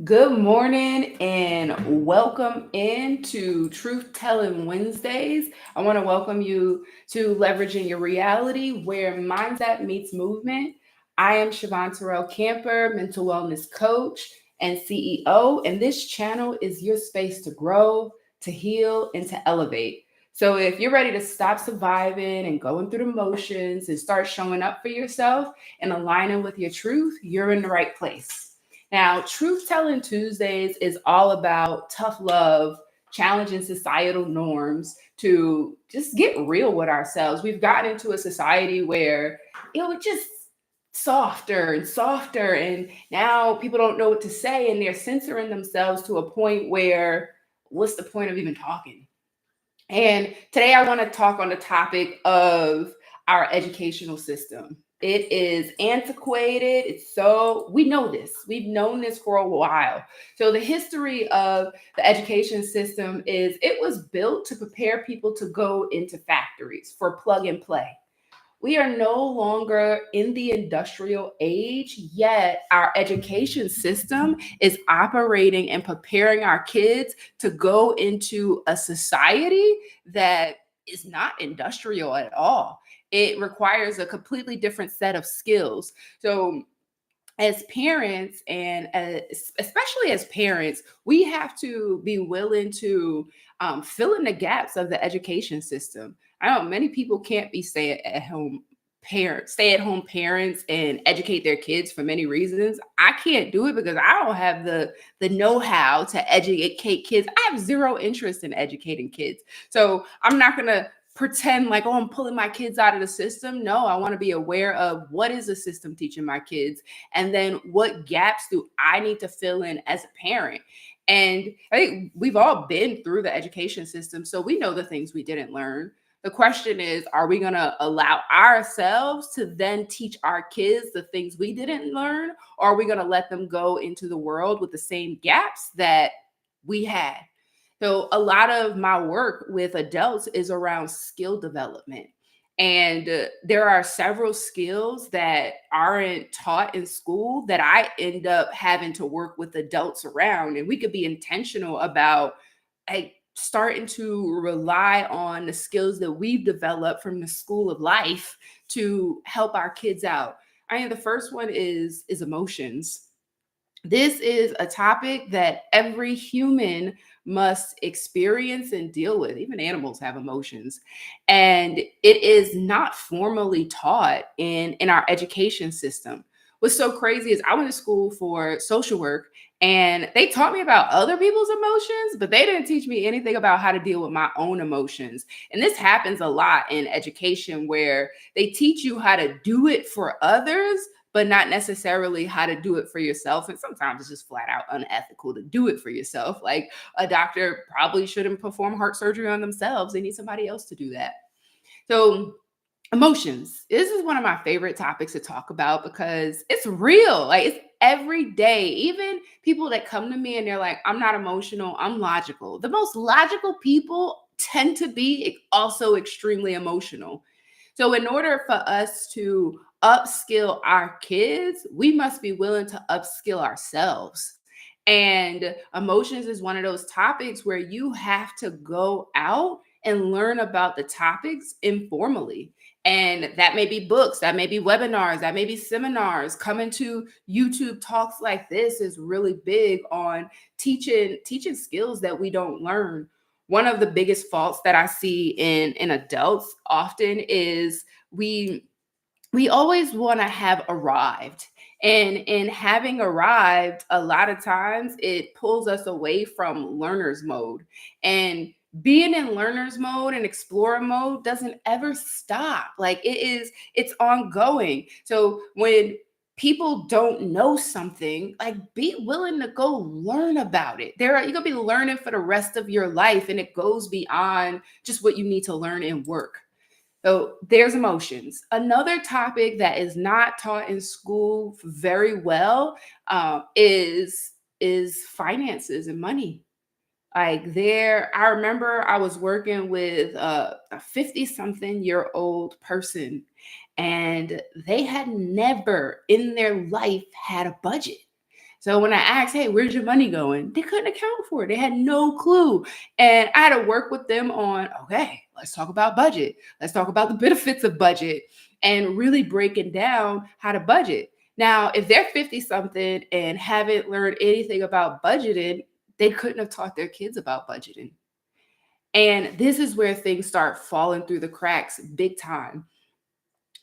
Good morning and welcome into Truth Telling Wednesdays. I want to welcome you to Leveraging Your Reality, where mindset meets movement. I am Siobhan Terrell Camper, mental wellness coach and CEO, and this channel is your space to grow, to heal, and to elevate. So, if you're ready to stop surviving and going through the motions and start showing up for yourself and aligning with your truth, you're in the right place. Now, Truth Telling Tuesdays is all about tough love, challenging societal norms to just get real with ourselves. We've gotten into a society where it was just softer and softer, and now people don't know what to say and they're censoring themselves to a point where what's the point of even talking? And today I want to talk on the topic of our educational system. It is antiquated. We know this. We've known this for a while. So, the history of the education system is it was built to prepare people to go into factories for plug and play. We are no longer in the industrial age, yet our education system is operating and preparing our kids to go into a society that is not industrial at all. It requires a completely different set of skills. So, as parents, and especially as parents, we have to be willing to fill in the gaps of the education system. I know many people can't be stay at home parents and educate their kids for many reasons. I can't do it because I don't have the know-how to educate kids. I have zero interest in educating kids. So I'm not going to pretend like, oh, I'm pulling my kids out of the system. No, I want to be aware of what is the system teaching my kids, and then what gaps do I need to fill in as a parent. And I think we've all been through the education system, so we know the things we didn't learn. The question is, are we going to allow ourselves to then teach our kids the things we didn't learn? Or are we going to let them go into the world with the same gaps that we had? So, a lot of my work with adults is around skill development. And there are several skills that aren't taught in school that I end up having to work with adults around. And we could be intentional about like starting to rely on the skills that we've developed from the school of life to help our kids out. I mean, the first one is emotions. This is a topic that every human must experience and deal with. Even animals have emotions. And it is not formally taught in our education system. What's so crazy is I went to school for social work, and they taught me about other people's emotions, but they didn't teach me anything about how to deal with my own emotions. And this happens a lot in education where they teach you how to do it for others, but not necessarily how to do it for yourself. And sometimes it's just flat out unethical to do it for yourself. Like a doctor probably shouldn't perform heart surgery on themselves, they need somebody else to do that. So, emotions. This is one of my favorite topics to talk about because it's real. Like it's every day. Even people that come to me and they're like, I'm not emotional, I'm logical. The most logical people tend to be also extremely emotional. So, in order for us to upskill our kids, we must be willing to upskill ourselves. And emotions is one of those topics where you have to go out and learn about the topics informally. And that may be books, that may be webinars, that may be seminars. Coming to YouTube talks like this is really big on teaching skills that we don't learn. One of the biggest faults that I see in adults often is we always want to have arrived. And in having arrived, a lot of times it pulls us away from learner's mode. And being in learner's mode and explorer mode doesn't ever stop. Like it's ongoing. So when people don't know something, like be willing to go learn about it. You're gonna be learning for the rest of your life, and it goes beyond just what you need to learn in work. So there's emotions. Another topic that is not taught in school very well is finances and money. I remember I was working with a 50-something-year-old person, and they had never in their life had a budget. So when I asked, hey, where's your money going? They couldn't account for it. They had no clue. And I had to work with them on, okay, let's talk about budget. Let's talk about the benefits of budget and really breaking down how to budget. Now, if they're 50 something and haven't learned anything about budgeting, they couldn't have taught their kids about budgeting. And this is where things start falling through the cracks big time.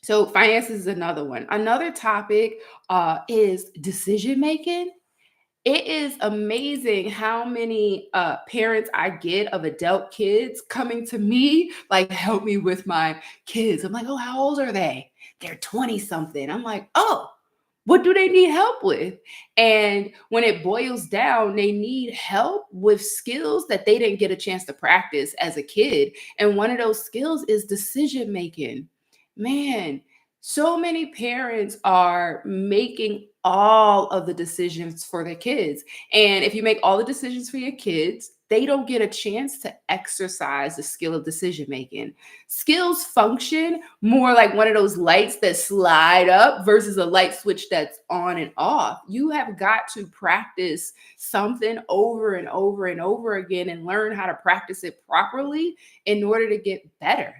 So, finances is another one. Another topic is decision making. It is amazing how many parents I get of adult kids coming to me, like, help me with my kids. I'm like, oh, how old are they? They're 20 something. I'm like, oh, what do they need help with? And when it boils down, they need help with skills that they didn't get a chance to practice as a kid. And one of those skills is decision making. Man, so many parents are making all of the decisions for their kids. And if you make all the decisions for your kids, they don't get a chance to exercise the skill of decision making. Skills function more like one of those lights that slide up versus a light switch that's on and off. You have got to practice something over and over and over again and learn how to practice it properly in order to get better.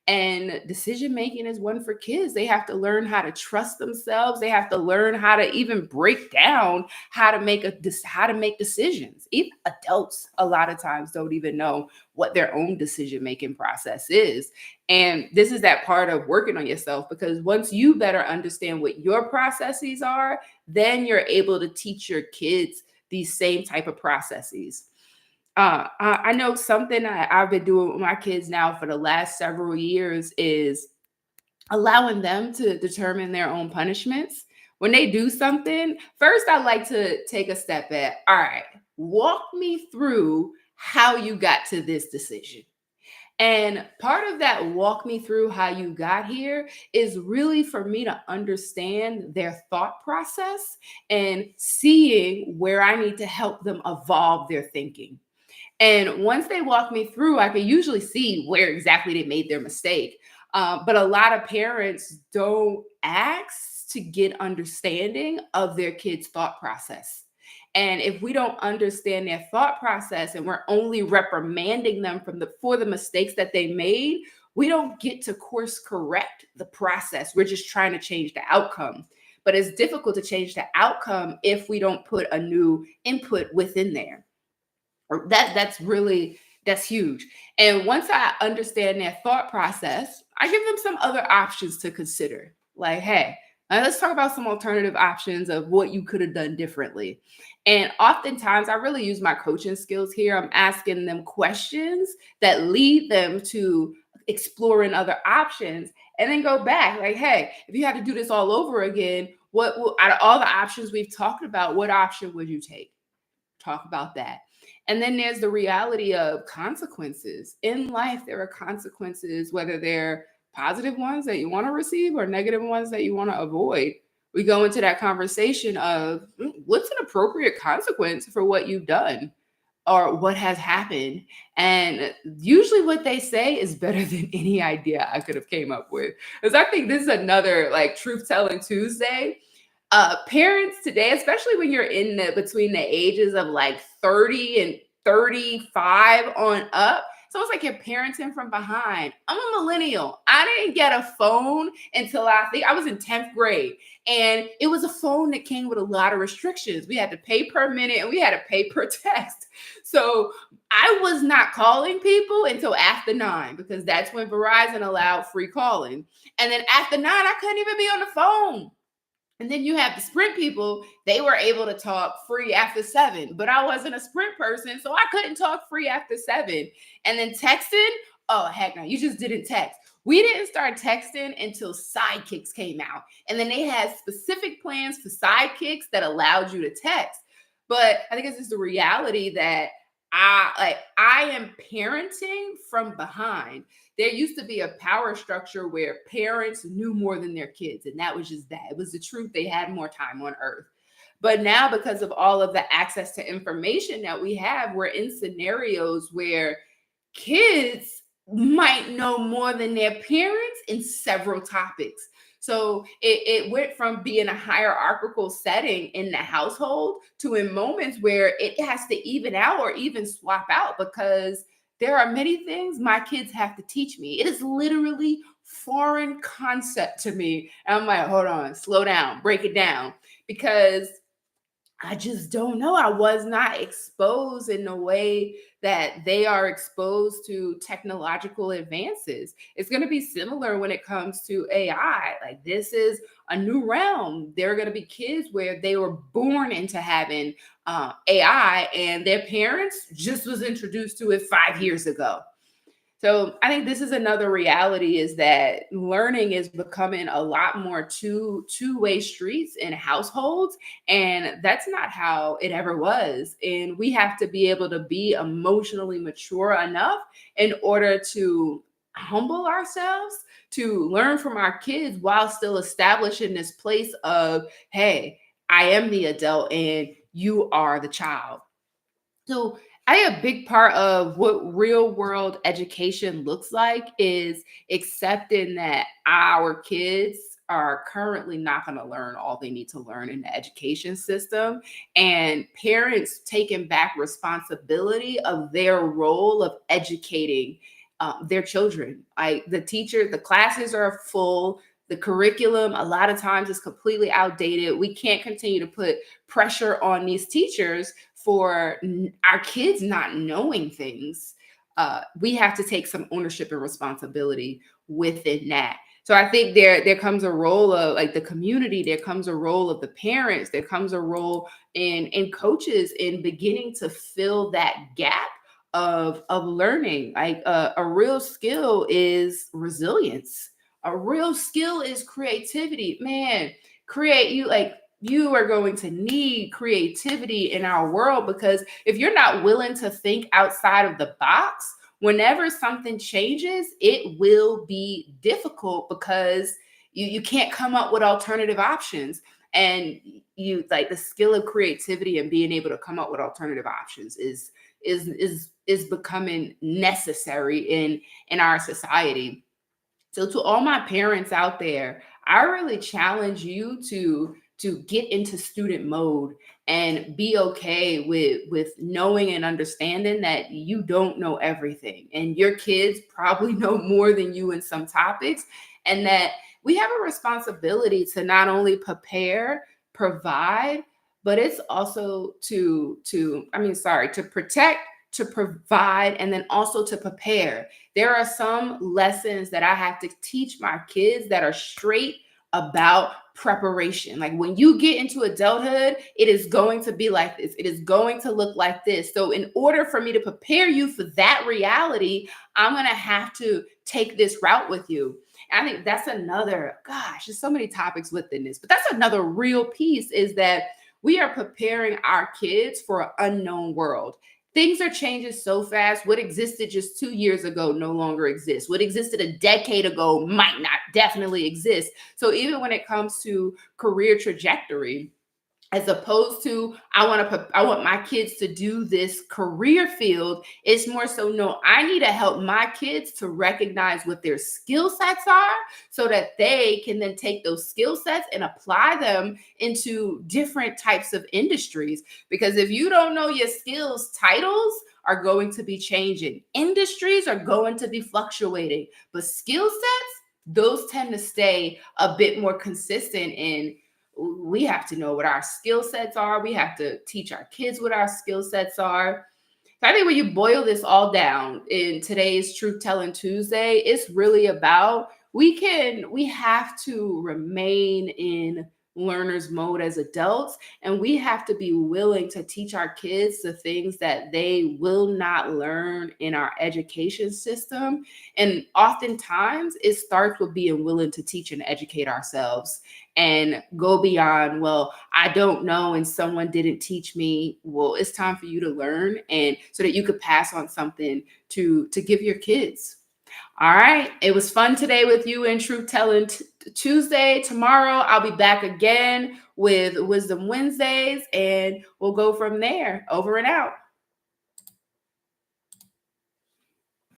And decision making is one for kids. They have to learn how to trust themselves. They have to learn how to even break down how to make decisions. Even adults a lot of times don't even know what their own decision making process is. And this is that part of working on yourself, because once you better understand what your processes are, then you're able to teach your kids these same type of processes. I know something I've been doing with my kids now for the last several years is allowing them to determine their own punishments. When they do something, first I like to take a step back. All right, walk me through how you got to this decision. And part of that walk me through how you got here is really for me to understand their thought process and seeing where I need to help them evolve their thinking. And once they walk me through, I can usually see where exactly they made their mistake. But a lot of parents don't ask to get understanding of their kids' thought process. And if we don't understand their thought process and we're only reprimanding them for the mistakes that they made, we don't get to course correct the process. We're just trying to change the outcome. But it's difficult to change the outcome if we don't put a new input within there. That's huge. And once I understand their thought process, I give them some other options to consider. Like, hey, let's talk about some alternative options of what you could have done differently. And oftentimes I really use my coaching skills here. I'm asking them questions that lead them to exploring other options, and then go back like, hey, if you had to do this all over again, out of all the options we've talked about, what option would you take? Talk about that. And then there's the reality of consequences. In life, there are consequences, whether they're positive ones that you want to receive or negative ones that you want to avoid. We go into that conversation of what's an appropriate consequence for what you've done or what has happened. And usually what they say is better than any idea I could have came up with. Because I think this is another like truth telling Tuesday. Parents today, especially when you're between the ages of like 30 and 35 on up, so it's like you're parenting from behind. I'm a millennial. I didn't get a phone until I think I was in 10th grade. And it was a phone that came with a lot of restrictions. We had to pay per minute and we had to pay per text. So I was not calling people until after 9, because that's when Verizon allowed free calling. And then after 9, I couldn't even be on the phone. And then you have the Sprint people, they were able to talk free after 7, but I wasn't a Sprint person, so I couldn't talk free after 7. And then texting, oh, heck no, you just didn't text. We didn't start texting until sidekicks came out. And then they had specific plans for sidekicks that allowed you to text. But I think it's just the reality that I am parenting from behind. There used to be a power structure where parents knew more than their kids, and that was just that. It was the truth. They had more time on earth. But now, because of all of the access to information that we have, we're in scenarios where kids might know more than their parents in several topics. So it went from being a hierarchical setting in the household to in moments where it has to even out or even swap out, because there are many things my kids have to teach me. It is literally foreign concept to me. And I'm like, hold on, slow down, break it down. Because I just don't know. I was not exposed in the way that they are exposed to technological advances. It's going to be similar when it comes to AI. Like, this is a new realm. There are going to be kids where they were born into having AI, and their parents just was introduced to it 5 years ago. So I think this is another reality, is that learning is becoming a lot more two-way streets in households, and that's not how it ever was. And we have to be able to be emotionally mature enough in order to humble ourselves, to learn from our kids while still establishing this place of, hey, I am the adult and you are the child. So I think a big part of what real world education looks like is accepting that our kids are currently not going to learn all they need to learn in the education system, and parents taking back responsibility of their role of educating their children. Like, the classes are full. The curriculum, a lot of times, is completely outdated. We can't continue to put pressure on these teachers for our kids not knowing things. We have to take some ownership and responsibility within that. So I think there comes a role of, like, the community, there comes a role of the parents, there comes a role in coaches in beginning to fill that gap of learning. Like, a real skill is resilience. A real skill is creativity. Man, create you like you are going to need creativity in our world, because if you're not willing to think outside of the box, whenever something changes, it will be difficult, because you can't come up with alternative options. And you, like, the skill of creativity and being able to come up with alternative options is becoming necessary in our society. So to all my parents out there, I really challenge you to get into student mode and be okay with knowing and understanding that you don't know everything, and your kids probably know more than you in some topics, and that we have a responsibility to not only prepare, provide, but it's also to protect, to provide, and then also to prepare. There are some lessons that I have to teach my kids that are straight about preparation. Like, when you get into adulthood, it is going to be like this. It is going to look like this. So in order for me to prepare you for that reality, I'm going to have to take this route with you. And I think that's another, gosh, there's so many topics within this, but that's another real piece, is that we are preparing our kids for an unknown world. Things are changing so fast. What existed just 2 years ago no longer exists. What existed a decade ago might not definitely exist. So even when it comes to career trajectory, as opposed to I want my kids to do this career field, it's more so, no, I need to help my kids to recognize what their skill sets are, so that they can then take those skill sets and apply them into different types of industries. Because if you don't know your skills, titles are going to be changing, industries are going to be fluctuating, but skill sets, those tend to stay a bit more consistent. In We have to know what our skill sets are. We have to teach our kids what our skill sets are. So I think when you boil this all down in today's Truth Telling Tuesday, it's really about, we have to remain in learner's mode as adults, and we have to be willing to teach our kids the things that they will not learn in our education system. And oftentimes it starts with being willing to teach and educate ourselves and go beyond, well, I don't know and someone didn't teach me. Well, it's time for you to learn, and so that you could pass on something to give your kids. All right. It was fun today with you in Truth Telling Tuesday. Tomorrow, I'll be back again with Wisdom Wednesdays, and we'll go from there. Over and out.